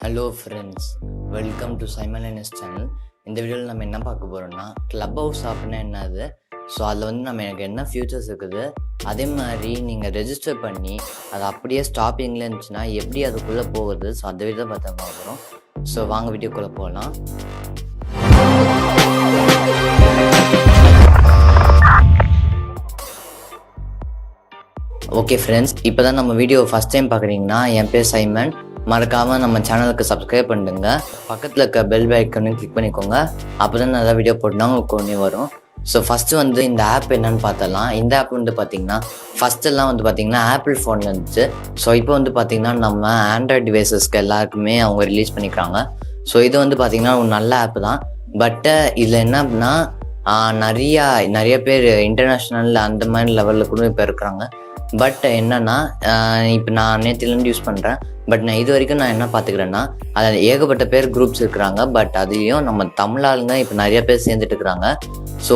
Hello friends, welcome to simonlinus channel. இந்த வீடியோவில் நம்ம என்ன பார்க்க போகிறோம்னா, கிளப் ஹவுஸ் அப்படின்னா என்னது, ஸோ அதில் நம்ம எனக்கு என்ன ஃபியூச்சர்ஸ் இருக்குது, அதே மாதிரி நீங்கள் ரெஜிஸ்டர் பண்ணி அது அப்படியே ஸ்டாப்பிங்கில் இருந்துச்சுன்னா எப்படி அதுக்குள்ளே போகுது, ஸோ அந்த வீடியோ பார்த்தா பார்க்குறோம். ஸோ வாங்க வீடியோக்குள்ளே போகலாம். ஓகே ஃப்ரெண்ட்ஸ், இப்போ தான் நம்ம வீடியோ ஃபஸ்ட் டைம் பார்க்குறீங்கன்னா என் பேர் சைமன். மறக்காமல் நம்ம சேனலுக்கு சப்ஸ்கிரைப் பண்ணுங்க, பக்கத்தில் இருக்க பெல் ஐக்கனையும் கிளிக் பண்ணிக்கோங்க. அப்போ தான் நல்லா வீடியோ போட்டுனா உங்களுக்கு ஒன்றே வரும். ஸோ ஃபஸ்ட்டு இந்த ஆப் என்னன்னு பார்த்தலாம். இந்த ஆப் பார்த்திங்கன்னா ஃபஸ்ட்டெல்லாம் பார்த்திங்கன்னா ஆப்பிள் ஃபோனில் இருந்துச்சு. ஸோ இப்போ பார்த்திங்கன்னா நம்ம ஆண்ட்ராய்ட் டிவைசஸ்க்கு எல்லாருக்குமே அவங்க ரிலீஸ் பண்ணிக்கிறாங்க. ஸோ இது பார்த்திங்கன்னா ஒரு நல்ல ஆப் தான். பட்டு இதில் என்ன அப்படின்னா நிறைய பேர் இன்டர்நேஷ்னல் அந்த மாதிரி லெவலில் கூட இப்போ இருக்கிறாங்க. பட் என்னன்னா, இப்போ நான் நேற்றுலேருந்து யூஸ் பண்ணுறேன். பட் நான் இது வரைக்கும் என்ன பார்த்துக்கிறேன்னா, அதில் ஏகப்பட்ட பேர் குரூப்ஸ் இருக்கிறாங்க. பட் அதுலேயும் நம்ம தமிழ் ஆளுங்க இப்போ நிறைய பேர் சேர்ந்துட்டு இருக்கிறாங்க. ஸோ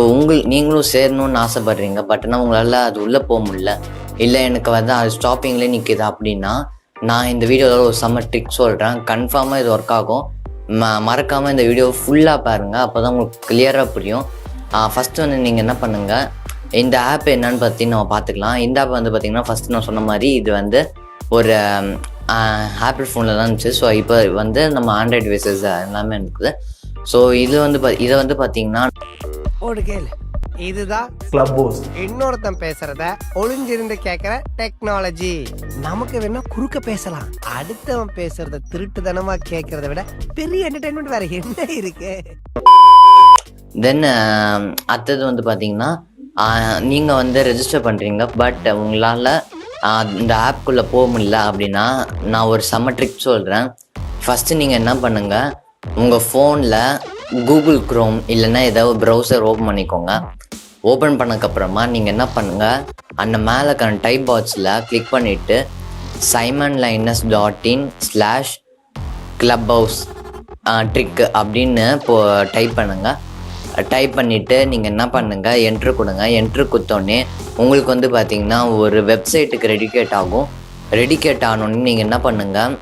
நீங்களும் சேரணும்னு ஆசைப்படுறீங்க. பட் ஆனால் உங்களால் அது உள்ளே போக முடியல, இல்லை எனக்கு அது ஸ்டாப்பிங்லேயே நிற்கிது அப்படின்னா, நான் இந்த வீடியோவில் ஒரு செம்ம ட்ரிக் சொல்கிறேன். கன்ஃபார்மாக இது ஒர்க் ஆகும். மறக்காமல் இந்த வீடியோ ஃபுல்லாக பாருங்கள், அப்போ தான் உங்களுக்கு கிளியராக புரியும். ஃபஸ்ட்டு நீங்கள் என்ன பண்ணுங்கள், இந்த ஆப் என்னன்னு பற்றி நம்ம பார்த்துக்கலாம். இந்த ஆப் பார்த்திங்கன்னா ஃபஸ்ட்டு நான் சொன்ன மாதிரி இது ஒரு ஆப்பிள் ஃபோனில் தான் இருந்துச்சு. ஸோ இப்போ நம்ம ஆண்ட்ராய்ட் டிவைசஸ் எல்லாமே இருக்குது. ஸோ இதை பார்த்திங்கன்னா கேளு, இதுதான் Clubhouse. இன்னொருத்தன் பேசுறத ஒளிஞ்சிருந்து கேட்குற டெக்னாலஜி. நமக்கு வேணா குறுக்க பேசலாம், அடுத்தவன் பேசுறத திருட்டுத்தனமா கேட்கறத விட பெரிய என்டர்டைன்மெண்ட் வேற என்ன இருக்கு. தென் அடுத்தது பார்த்திங்கன்னா, நீங்கள் ரெஜிஸ்டர் பண்ணுறீங்க. பட் உங்களால் இந்த ஆப்குள்ளே போக முடியல அப்படின்னா, நான் ஒரு செம்ம ட்ரிக் சொல்கிறேன். ஃபஸ்ட்டு நீங்கள் என்ன பண்ணுங்கள், உங்கள் ஃபோனில் கூகுள் க்ரோம் இல்லைன்னா ஏதாவது ப்ரௌசர் ஓப்பன் பண்ணிக்கோங்க. ஓப்பன் பண்ணக்கப்புறமா நீங்கள் என்ன பண்ணுங்கள், அந்த மேலே டைப் பாக்ஸில் கிளிக் பண்ணிவிட்டு simonlinus.in/clubhouse ட்ரிக் அப்படின்னு டைப் பண்ணுங்கள். டைப் பண்ணிவிட்டு நீங்கள் என்ன பண்ணுங்கள், என்ட்ரு கொடுங்க. என்ட்ரு கொடுத்தோடனே உங்களுக்கு பார்த்திங்கன்னா ஒரு வெப்சைட்டுக்கு ரெடிகேட் ஆகும். ரெடிகேட் ஆனோடனே நீங்கள் என்ன பண்ணுங்கள்,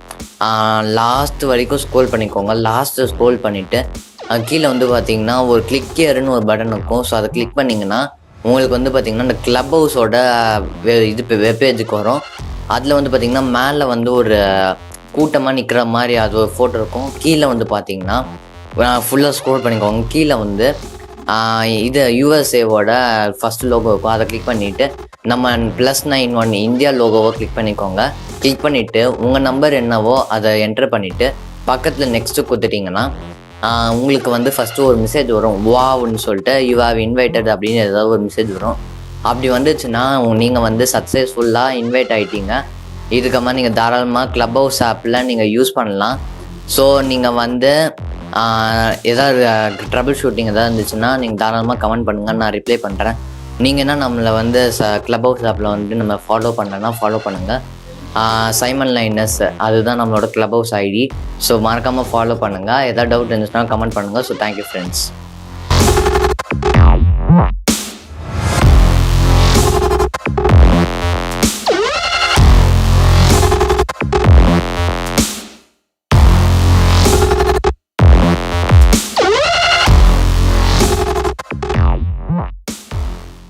லாஸ்ட் வரைக்கும் ஸ்க்ரோல் பண்ணிக்கோங்க. லாஸ்ட்டு ஸ்க்ரோல் பண்ணிவிட்டு கீழே பார்த்திங்கன்னா ஒரு கிளிக் ஹியர்னு ஒரு பட்டன் இருக்கும். ஸோ அதை கிளிக் பண்ணிங்கன்னா உங்களுக்கு பார்த்திங்கன்னா இந்த கிளப் ஹவுஸோட வெப்பேஜுக்கு வரும். அதில் பார்த்திங்கன்னா மேலே ஒரு கூட்டமாக நிற்கிற மாதிரி அது ஒரு ஃபோட்டோ இருக்கும். கீழே பார்த்திங்கன்னா ஃபுல்லாக ஸ்க்ரோல் பண்ணிக்கோங்க. கீழே இது யூஎஸ்ஏவோட ஃபஸ்ட் லோகோ இருக்கும். அதை கிளிக் பண்ணிவிட்டு நம்ம +91 இந்தியா லோகோவை கிளிக் பண்ணிக்கோங்க. கிளிக் பண்ணிவிட்டு உங்கள் நம்பர் என்னவோ அதை என்ட்ரு பண்ணிவிட்டு பக்கத்தில் நெக்ஸ்ட்டு கொடுத்துட்டிங்கன்னா உங்களுக்கு ஃபஸ்ட்டு ஒரு மெசேஜ் வரும். வாவ்னு சொல்லிட்டு யூ ஹேவ் இன்வைட்டட் அப்படின்னு ஏதாவது ஒரு மெசேஜ் வரும். அப்படி வந்துச்சுன்னா நீங்கள் சக்ஸஸ்ஃபுல்லாக இன்வைட் ஆகிட்டீங்க. இதுக்கப்புறமா நீங்கள் தாராளமாக கிளப் ஹவுஸ் ஆப்பில் நீங்கள் யூஸ் பண்ணலாம். ஸோ நீங்கள் ஏதாவது ட்ரபிள் ஷூட்டிங் எதாவது இருந்துச்சுன்னா நீங்கள் தாராளமாக கமெண்ட் பண்ணுங்கள், நான் ரிப்ளை பண்ணுறேன். நீங்கள் என்ன நம்மளை கிளப் ஹவுஸ் ஆப்பில் நம்ம ஃபாலோ பண்ணுறேன்னா ஃபாலோ பண்ணுங்கள். simonlinus அதுதான் நம்மளோட கிளப் ஹவுஸ் ஐடி. ஸோ மறக்காமல் ஃபாலோ பண்ணுங்கள். எதாவது டவுட் இருந்துச்சுன்னா கமெண்ட் பண்ணுங்கள். So thank you friends.